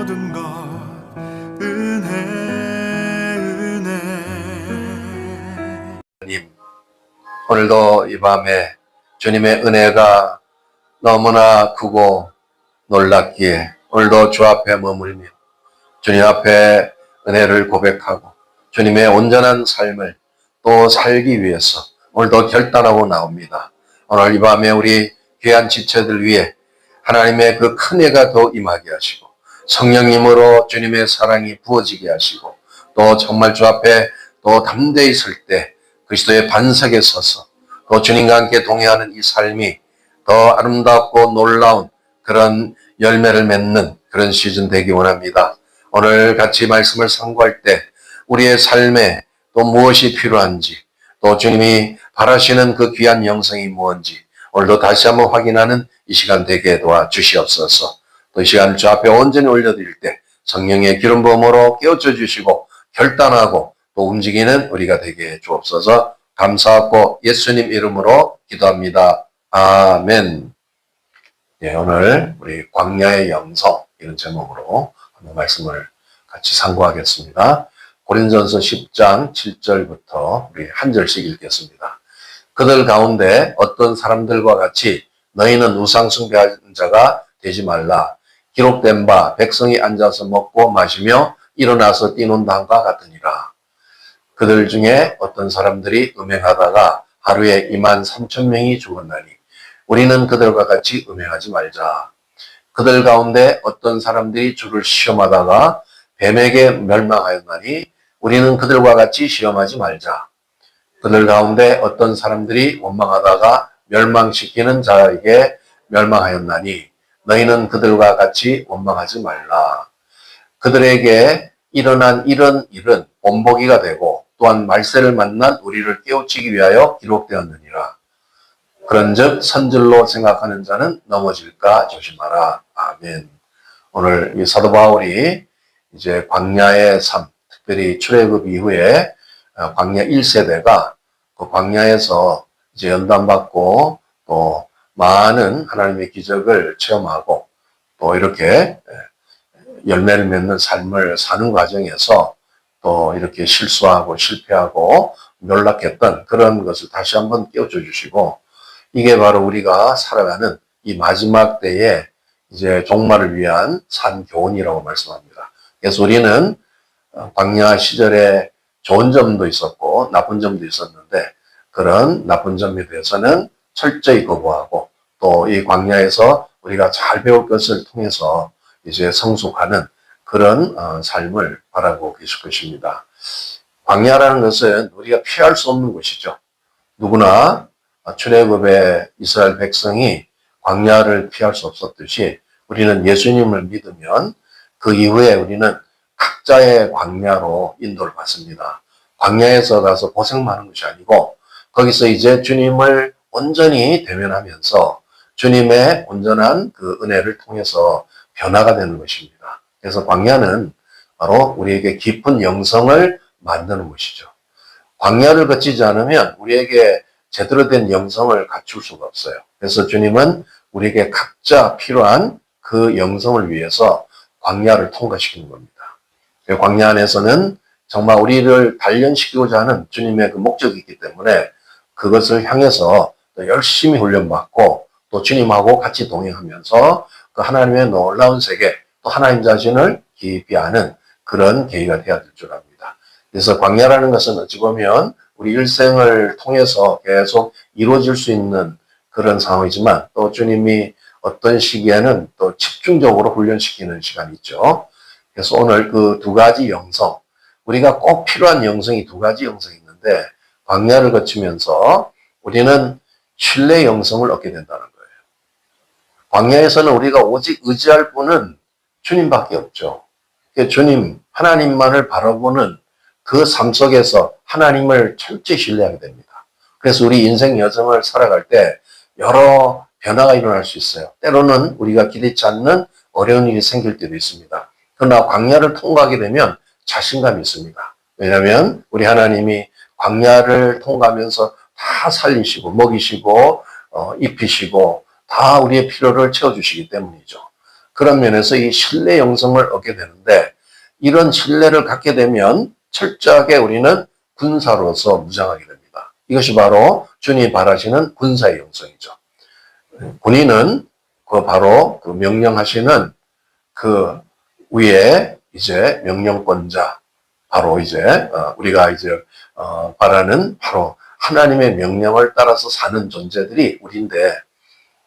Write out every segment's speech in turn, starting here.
모든 것 은혜 주님, 오늘도 이 밤에 주님의 은혜가 너무나 크고 놀랍기에 오늘도 주 앞에 머물며 주님 앞에 은혜를 고백하고 주님의 온전한 삶을 또 살기 위해서 오늘도 결단하고 나옵니다. 오늘 이 밤에 우리 귀한 지체들 위해 하나님의 그 큰 애가 더 임하게 하시고 성령님으로 주님의 사랑이 부어지게 하시고 또 정말 주 앞에 또 담대히 설 때 그리스도의 반석에 서서 또 주님과 함께 동행하는 이 삶이 더 아름답고 놀라운 그런 열매를 맺는 그런 시즌 되기 원합니다. 오늘 같이 말씀을 상고할 때 우리의 삶에 또 무엇이 필요한지 또 주님이 바라시는 그 귀한 영성이 무엇인지 오늘도 다시 한번 확인하는 이 시간 되게 도와주시옵소서. 또 이 시간 주 앞에 온전히 올려드릴 때 성령의 기름 부음으로 깨우쳐 주시고 결단하고 또 움직이는 우리가 되게 주옵소서. 감사하고 예수님 이름으로 기도합니다. 아멘. 예, 오늘 우리 광야의 영성 이런 제목으로 한번 말씀을 같이 상고하겠습니다. 고린전서 10장 7절부터 우리 한 절씩 읽겠습니다. 그들 가운데 어떤 사람들과 같이 너희는 우상 숭배하는 자가 되지 말라. 기록된 바 백성이 앉아서 먹고 마시며 일어나서 뛰논 다음과 같으니라. 그들 중에 어떤 사람들이 음행하다가 하루에 23,000명이 죽었나니 우리는 그들과 같이 음행하지 말자. 그들 가운데 어떤 사람들이 주를 시험하다가 뱀에게 멸망하였나니 우리는 그들과 같이 시험하지 말자. 그들 가운데 어떤 사람들이 원망하다가 멸망시키는 자에게 멸망하였나니 너희는 그들과 같이 원망하지 말라. 그들에게 일어난 이런 일은 본보기가 되고 또한 말세를 만난 우리를 깨우치기 위하여 기록되었느니라. 그런즉 선질로 생각하는 자는 넘어질까 조심하라. 아멘. 오늘 이 사도 바울이 이제 광야의 삶, 특별히 출애굽 이후에 광야 1세대가 그 광야에서 이제 연단받고 또 많은 하나님의 기적을 체험하고 또 이렇게 열매를 맺는 삶을 사는 과정에서 또 이렇게 실수하고 실패하고 놀랍겠던 그런 것을 다시 한번 깨워줘 주시고 이게 바로 우리가 살아가는 이 마지막 때에 이제 종말을 위한 산 교훈이라고 말씀합니다. 그래서 우리는 광야 시절에 좋은 점도 있었고 나쁜 점도 있었는데 그런 나쁜 점에 대해서는 철저히 거부하고 또 이 광야에서 우리가 잘 배울 것을 통해서 이제 성숙하는 그런 삶을 바라고 계실 것입니다. 광야라는 것은 우리가 피할 수 없는 곳이죠. 누구나 출애굽의 이스라엘 백성이 광야를 피할 수 없었듯이 우리는 예수님을 믿으면 그 이후에 우리는 각자의 광야로 인도를 받습니다. 광야에서 가서 고생만 하는 것이 아니고 거기서 이제 주님을 온전히 대면하면서 주님의 온전한 그 은혜를 통해서 변화가 되는 것입니다. 그래서 광야는 바로 우리에게 깊은 영성을 만드는 것이죠. 광야를 거치지 않으면 우리에게 제대로 된 영성을 갖출 수가 없어요. 그래서 주님은 우리에게 각자 필요한 그 영성을 위해서 광야를 통과시키는 겁니다. 광야 안에서는 정말 우리를 단련시키고자 하는 주님의 그 목적이 있기 때문에 그것을 향해서 열심히 훈련받고 또 주님하고 같이 동행하면서 그 하나님의 놀라운 세계 또 하나님 자신을 깊이 아는 그런 계기가 되어야 될 줄 압니다. 그래서 광야라는 것은 어찌 보면 우리 일생을 통해서 계속 이루어질 수 있는 그런 상황이지만 또 주님이 어떤 시기에는 또 집중적으로 훈련시키는 시간이 있죠. 그래서 오늘 그 두 가지 영성, 우리가 꼭 필요한 영성이 두 가지 영성이 있는데 광야를 거치면서 우리는 신뢰 영성을 얻게 된다는 거예요. 광야에서는 우리가 오직 의지할 분은 주님밖에 없죠. 주님, 하나님만을 바라보는 그 삶 속에서 하나님을 철저히 신뢰하게 됩니다. 그래서 우리 인생 여정을 살아갈 때 여러 변화가 일어날 수 있어요. 때로는 우리가 기대치 않는 어려운 일이 생길 때도 있습니다. 그러나 광야를 통과하게 되면 자신감이 있습니다. 왜냐하면 우리 하나님이 광야를 통과하면서 다 살리시고 먹이시고 입히시고 다 우리의 필요를 채워주시기 때문이죠. 그런 면에서 이 신뢰 영성을 얻게 되는데 이런 신뢰를 갖게 되면 철저하게 우리는 군사로서 무장하게 됩니다. 이것이 바로 주님이 바라시는 군사의 영성이죠. 군인은 바로 그 명령하시는 그 위에 이제 명령권자, 바로 이제 우리가 이제 바라는 바로 하나님의 명령을 따라서 사는 존재들이 우리인데,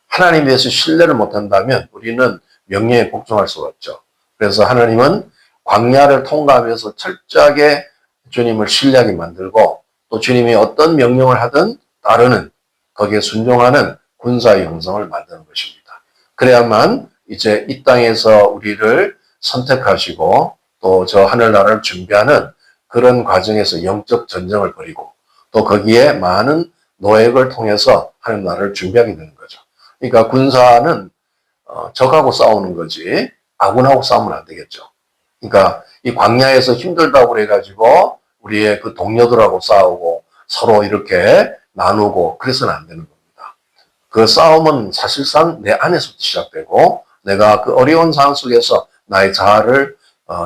하나님에 대해서 신뢰를 못한다면 우리는 명령에 복종할 수가 없죠. 그래서 하나님은 광야를 통과하면서 철저하게 주님을 신뢰하게 만들고, 또 주님이 어떤 명령을 하든 따르는, 거기에 순종하는 군사의 영성을 만드는 것입니다. 그래야만 이제 이 땅에서 우리를 선택하시고 또 저 하늘나라를 준비하는 그런 과정에서 영적 전쟁을 벌이고, 또 거기에 많은 노획을 통해서 하늘나라를 준비하게 되는 거죠. 그러니까 군사는 적하고 싸우는 거지 아군하고 싸우면 안 되겠죠. 그러니까 이 광야에서 힘들다고 그래가지고 우리의 그 동료들하고 싸우고 서로 이렇게 나누고 그래서는 안 되는 겁니다. 그 싸움은 사실상 내 안에서 시작되고, 내가 그 어려운 상황 속에서 나의 자아를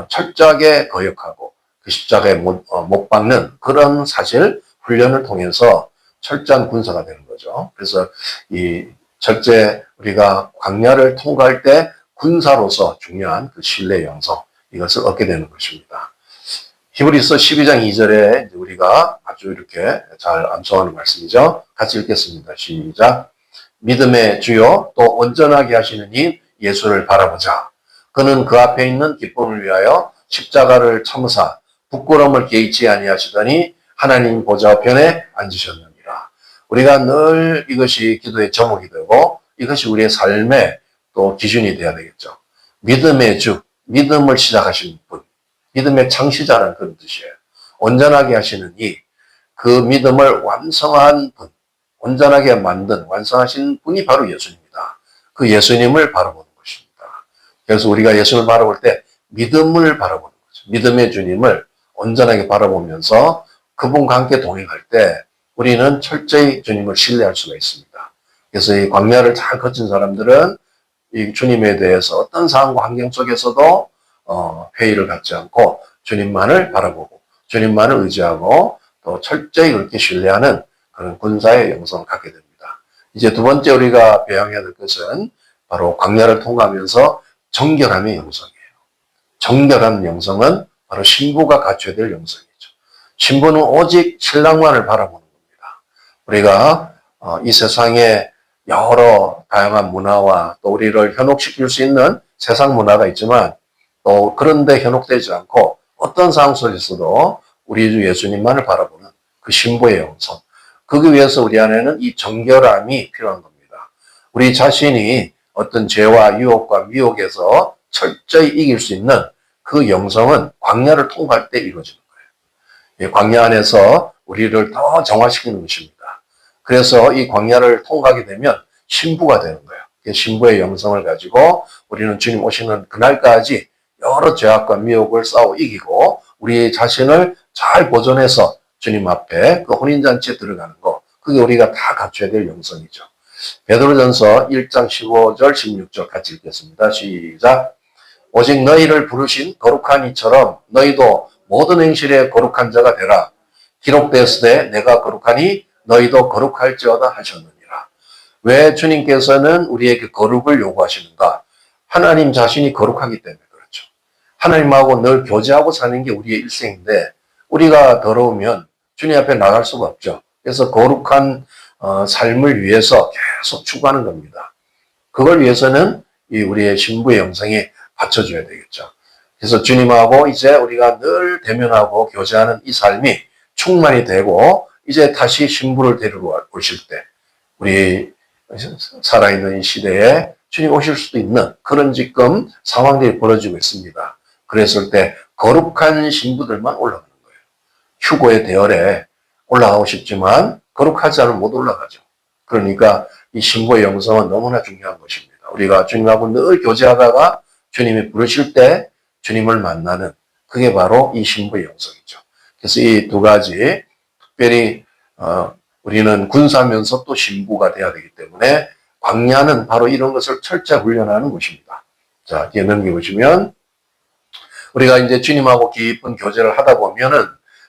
철저하게 거역하고 그 십자가에 못 박는 그런 사실 훈련을 통해서 철저한 군사가 되는 거죠. 그래서 이 첫째, 우리가 광야를 통과할 때 군사로서 중요한 그 신뢰 영성, 이것을 얻게 되는 것입니다. 히브리서 12장 2절에 우리가 아주 이렇게 잘 암송하는 말씀이죠. 같이 읽겠습니다. 시작. 믿음의 주요 또 온전하게 하시는 이 예수를 바라보자. 그는 그 앞에 있는 기쁨을 위하여 십자가를 참으사 부끄러움을 개의치 아니하시더니 하나님 보좌편에 앉으셨느니라. 우리가 늘 이것이 기도의 제목이 되고 이것이 우리의 삶의 또 기준이 되어야 되겠죠. 믿음의 주, 믿음을 시작하신 분, 믿음의 창시자라는 그런 뜻이에요. 온전하게 하시는 그 믿음을 완성한 분, 온전하게 만든 완성하신 분이 바로 예수님입니다. 그 예수님을 바라보는 것입니다. 그래서 우리가 예수님을 바라볼 때 믿음을 바라보는 거죠. 믿음의 주님을 온전하게 바라보면서 그분과 함께 동행할 때 우리는 철저히 주님을 신뢰할 수가 있습니다. 그래서 이 광야를 잘 거친 사람들은 이 주님에 대해서 어떤 상황과 환경 속에서도 회의를 갖지 않고 주님만을 바라보고 주님만을 의지하고 또 철저히 그렇게 신뢰하는 그런 군사의 영성을 갖게 됩니다. 이제 두 번째 우리가 배양해야 될 것은 바로 광야를 통과하면서 정결함의 영성이에요. 정결한 영성은 바로 신부가 갖춰야 될 영성이죠. 신부는 오직 신랑만을 바라보는 겁니다. 우리가 이 세상에 여러 다양한 문화와 또 우리를 현혹시킬 수 있는 세상 문화가 있지만 또 그런데 현혹되지 않고 어떤 상황 속에서도 우리 주 예수님만을 바라보는 그 신부의 영성. 그기 위해서 우리 안에는 이 정결함이 필요한 겁니다. 우리 자신이 어떤 죄와 유혹과 미혹에서 철저히 이길 수 있는 그 영성은 광야를 통과할 때 이루어지는 거예요. 이 광야 안에서 우리를 더 정화시키는 것입니다. 그래서 이 광야를 통과하게 되면 신부가 되는 거예요. 신부의 영성을 가지고 우리는 주님 오시는 그날까지 여러 죄악과 미혹을 싸워 이기고 우리 자신을 잘 보존해서 주님 앞에 그 혼인잔치에 들어가는 거, 그게 우리가 다 갖춰야 될 영성이죠. 베드로전서 1장 15절 16절 같이 읽겠습니다. 시작. 오직 너희를 부르신 거룩한 이처럼 너희도 모든 행실에 거룩한 자가 되라. 기록되었으되 내가 거룩하니 너희도 거룩할지어다 하셨느니라. 왜 주님께서는 우리에게 거룩을 요구하시는가? 하나님 자신이 거룩하기 때문에 그렇죠. 하나님하고 늘 교제하고 사는 게 우리의 일생인데 우리가 더러우면 주님 앞에 나갈 수가 없죠. 그래서 거룩한 삶을 위해서 계속 추구하는 겁니다. 그걸 위해서는 이 우리의 신부의 영성이 받쳐줘야 되겠죠. 그래서 주님하고 이제 우리가 늘 대면하고 교제하는 이 삶이 충만이 되고 이제 다시 신부를 데리러 오실 때 우리 살아있는 이 시대에 주님 오실 수도 있는 그런 지금 상황들이 벌어지고 있습니다. 그랬을 때 거룩한 신부들만 올라가는 거예요. 휴고의 대열에 올라가고 싶지만 거룩하지 않으면 못 올라가죠. 그러니까 이 신부의 영성은 너무나 중요한 것입니다. 우리가 주님하고 늘 교제하다가 주님이 부르실 때 주님을 만나는 그게 바로 이 신부의 영성이죠. 그래서 이 두 가지 특별히 우리는 군사면서 또 신부가 돼야 되기 때문에 광야는 바로 이런 것을 철저히 훈련하는 곳입니다. 자, 뒤에 넘겨보시면 우리가 이제 주님하고 깊은 교제를 하다 보면은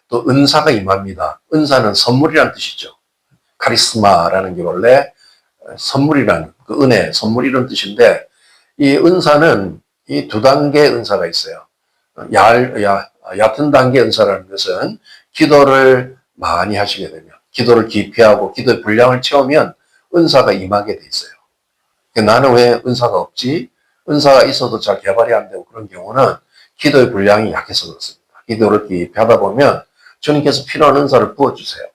또 은사가 임합니다. 은사는 선물이란 뜻이죠. 카리스마라는 게 원래 선물이라는 그 은혜, 선물 이런 뜻인데 이 은사는 이 두 단계의 은사가 있어요. 얕은 단계 은사라는 것은 기도를 많이 하시게 되면 기도를 깊이 하고 기도의 분량을 채우면 은사가 임하게 돼 있어요. 나는 왜 은사가 없지? 은사가 있어도 잘 개발이 안 되고 그런 경우는 기도의 분량이 약해서 그렇습니다. 기도를 깊이 하다 보면 주님께서 필요한 은사를 부어주세요.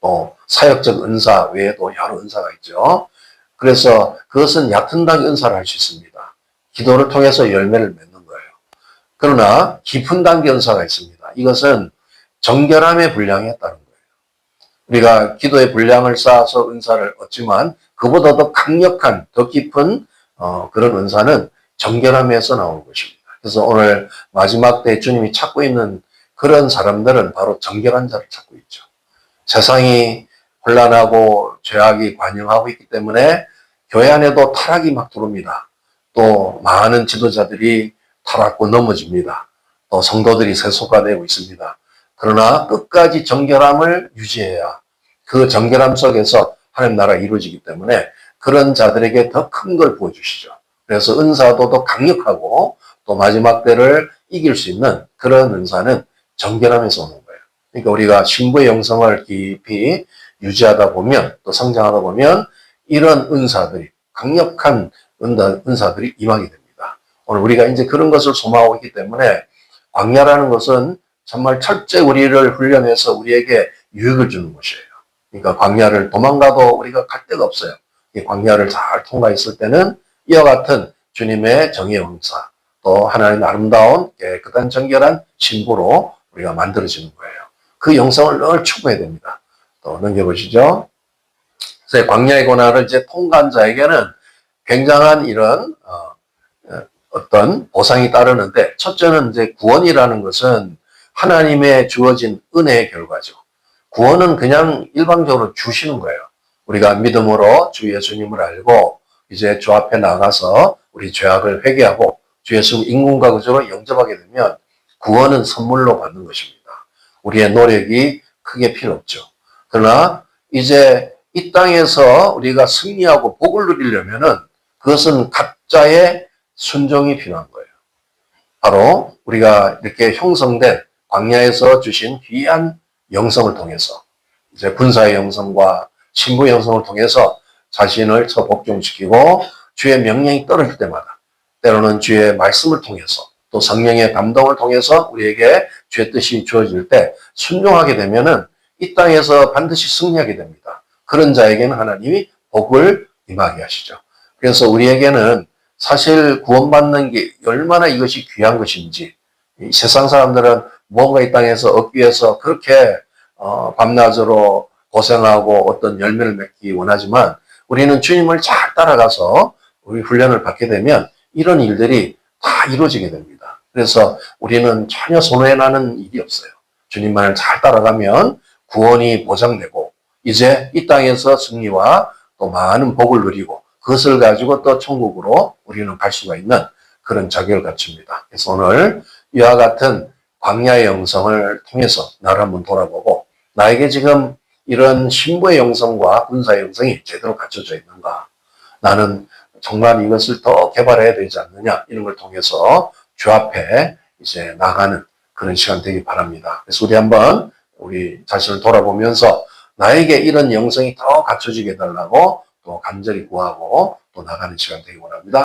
또 사역적 은사 외에도 여러 은사가 있죠. 그래서 그것은 얕은 단계 은사를 할 수 있습니다. 기도를 통해서 열매를 맺는 거예요. 그러나 깊은 단계 은사가 있습니다. 이것은 정결함의 분량에 따른 거예요. 우리가 기도의 분량을 쌓아서 은사를 얻지만 그보다 더 강력한, 더 깊은 그런 은사는 정결함에서 나오는 것입니다. 그래서 오늘 마지막 때 주님이 찾고 있는 그런 사람들은 바로 정결한 자를 찾고 있죠. 세상이 혼란하고 죄악이 관영하고 있기 때문에 교회 안에도 타락이 막 들어옵니다. 또 많은 지도자들이 타락고 넘어집니다. 또 성도들이 세속화되고 있습니다. 그러나 끝까지 정결함을 유지해야 그 정결함 속에서 하나님 나라가 이루어지기 때문에 그런 자들에게 더 큰 걸 부어주시죠. 그래서 은사도 더 강력하고 또 마지막 때를 이길 수 있는 그런 은사는 정결함에서 오는 거예요. 그러니까 우리가 신부의 영성을 깊이 유지하다 보면 또 성장하다 보면 이런 은사들이 강력한 은사들이 임하게 됩니다. 오늘 우리가 이제 그런 것을 소망하고 있기 때문에 광야라는 것은 정말 철저히 우리를 훈련해서 우리에게 유익을 주는 것이에요. 그러니까 광야를 도망가도 우리가 갈 데가 없어요. 이 광야를 잘 통과했을 때는 이와 같은 주님의 정의 은사, 또 하나님의 아름다운 깨끗한 정결한 신부로 우리가 만들어지는 거예요. 그 영성을 늘 추구해야 됩니다. 또 넘겨보시죠. 그래서 광야의 고난을 이제 통과한 자에게는 굉장한 이런 어떤 보상이 따르는데 첫째는 이제 구원이라는 것은 하나님의 주어진 은혜의 결과죠. 구원은 그냥 일방적으로 주시는 거예요. 우리가 믿음으로 주 예수님을 알고 이제 주 앞에 나가서 우리 죄악을 회개하고 주 예수 인군과 그저로 영접하게 되면 구원은 선물로 받는 것입니다. 우리의 노력이 크게 필요 없죠. 그러나 이제 이 땅에서 우리가 승리하고 복을 누리려면은 그것은 각자의 순종이 필요한 거예요. 바로 우리가 이렇게 형성된 광야에서 주신 귀한 영성을 통해서 이제 군사의 영성과 신부의 영성을 통해서 자신을 복종시키고 주의 명령이 떨어질 때마다 때로는 주의 말씀을 통해서 또 성령의 감동을 통해서 우리에게 주의 뜻이 주어질 때 순종하게 되면은 이 땅에서 반드시 승리하게 됩니다. 그런 자에게는 하나님이 복을 임하게 하시죠. 그래서 우리에게는 사실 구원받는 게 얼마나 이것이 귀한 것인지 세상 사람들은 무언가 이 땅에서 얻기 위해서 그렇게 밤낮으로 고생하고 어떤 열매를 맺기 원하지만 우리는 주님을 잘 따라가서 우리 훈련을 받게 되면 이런 일들이 다 이루어지게 됩니다. 그래서 우리는 전혀 손해나는 일이 없어요. 주님만을 잘 따라가면 구원이 보장되고 이제 이 땅에서 승리와 또 많은 복을 누리고 그것을 가지고 또 천국으로 우리는 갈 수가 있는 그런 자격을 갖춥니다. 그래서 오늘 이와 같은 광야의 영성을 통해서 나를 한번 돌아보고 나에게 지금 이런 신부의 영성과 군사의 영성이 제대로 갖춰져 있는가? 나는 정말 이것을 더 개발해야 되지 않느냐? 이런 걸 통해서 주 앞에 이제 나가는 그런 시간 되길 바랍니다. 그래서 우리 한번 우리 자신을 돌아보면서 나에게 이런 영성이 더 갖춰지게 해달라고 또 간절히 구하고 또 나가는 시간 되기 원합니다.